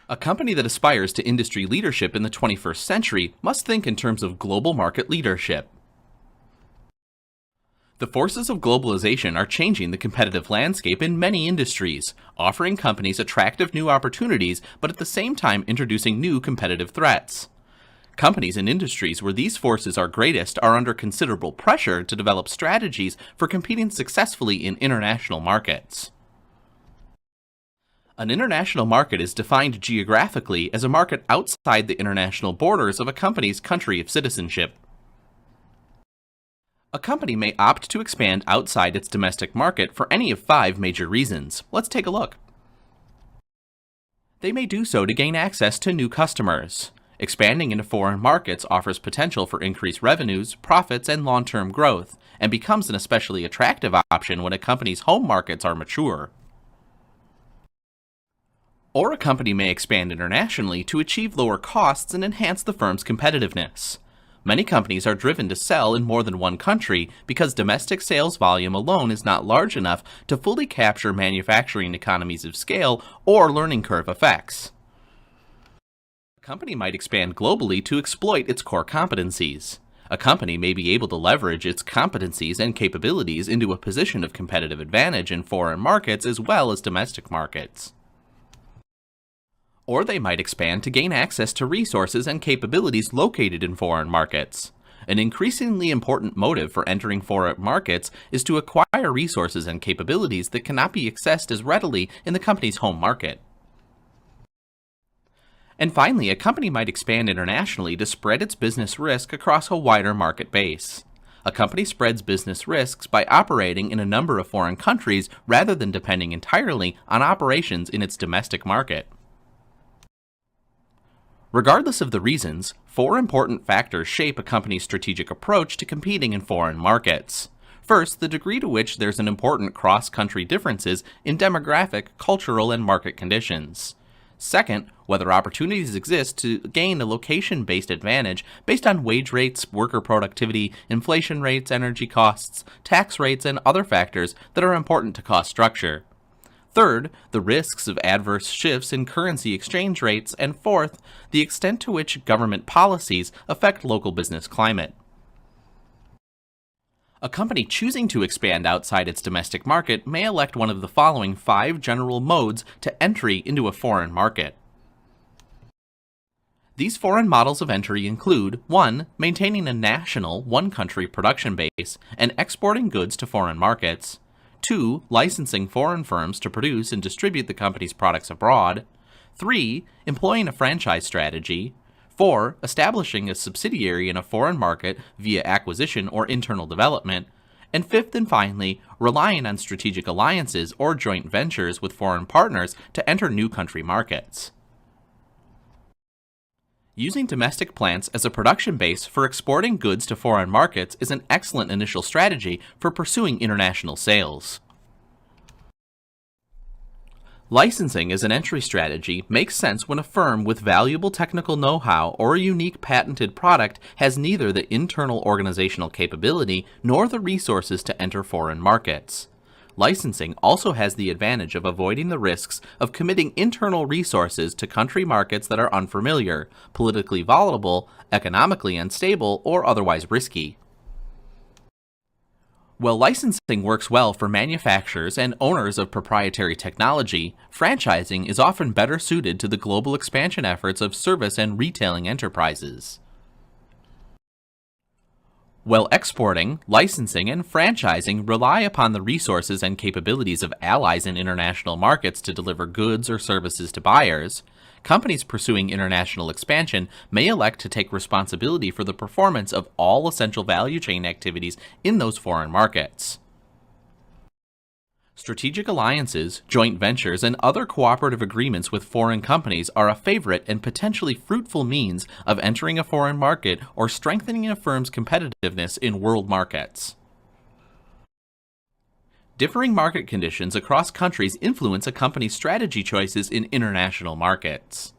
A company that aspires to industry leadership in the 21st century must think in terms of global market leadership. The forces of globalization are changing the competitive landscape in many industries, offering companies attractive new opportunities, but at the same time introducing new competitive threats. Companies and industries where these forces are greatest are under considerable pressure to develop strategies for competing successfully in international markets. An international market is defined geographically as a market outside the international borders of a company's country of citizenship. A company may opt to expand outside its domestic market for any of 5 major reasons. Let's take a look. They may do so to gain access to new customers. Expanding into foreign markets offers potential for increased revenues, profits, and long-term growth, and becomes an especially attractive option when a company's home markets are mature. Or a company may expand internationally to achieve lower costs and enhance the firm's competitiveness. Many companies are driven to sell in more than one country because domestic sales volume alone is not large enough to fully capture manufacturing economies of scale or learning curve effects. A company might expand globally to exploit its core competencies. A company may be able to leverage its competencies and capabilities into a position of competitive advantage in foreign markets as well as domestic markets. Or they might expand to gain access to resources and capabilities located in foreign markets. An increasingly important motive for entering foreign markets is to acquire resources and capabilities that cannot be accessed as readily in the company's home market. And finally, a company might expand internationally to spread its business risk across a wider market base. A company spreads business risks by operating in a number of foreign countries rather than depending entirely on operations in its domestic market. Regardless of the reasons, 4 important factors shape a company's strategic approach to competing in foreign markets. First, the degree to which there's an important cross-country differences in demographic, cultural, and market conditions. Second, whether opportunities exist to gain a location-based advantage based on wage rates, worker productivity, inflation rates, energy costs, tax rates, and other factors that are important to cost structure. Third, the risks of adverse shifts in currency exchange rates, and fourth, the extent to which government policies affect local business climate. A company choosing to expand outside its domestic market may elect one of the following 5 general modes to entry into a foreign market. These foreign models of entry include 1. Maintaining a national, one-country production base and exporting goods to foreign markets. 2. Licensing foreign firms to produce and distribute the company's products abroad. 3. Employing a franchise strategy. 4. Establishing a subsidiary in a foreign market via acquisition or internal development. And 5th and finally, relying on strategic alliances or joint ventures with foreign partners to enter new country markets. Using domestic plants as a production base for exporting goods to foreign markets is an excellent initial strategy for pursuing international sales. Licensing as an entry strategy makes sense when a firm with valuable technical know-how or a unique patented product has neither the internal organizational capability nor the resources to enter foreign markets. Licensing also has the advantage of avoiding the risks of committing internal resources to country markets that are unfamiliar, politically volatile, economically unstable, or otherwise risky. While licensing works well for manufacturers and owners of proprietary technology, franchising is often better suited to the global expansion efforts of service and retailing enterprises. While exporting, licensing, and franchising rely upon the resources and capabilities of allies in international markets to deliver goods or services to buyers, companies pursuing international expansion may elect to take responsibility for the performance of all essential value chain activities in those foreign markets. Strategic alliances, joint ventures, and other cooperative agreements with foreign companies are a favorite and potentially fruitful means of entering a foreign market or strengthening a firm's competitiveness in world markets. Differing market conditions across countries influence a company's strategy choices in international markets.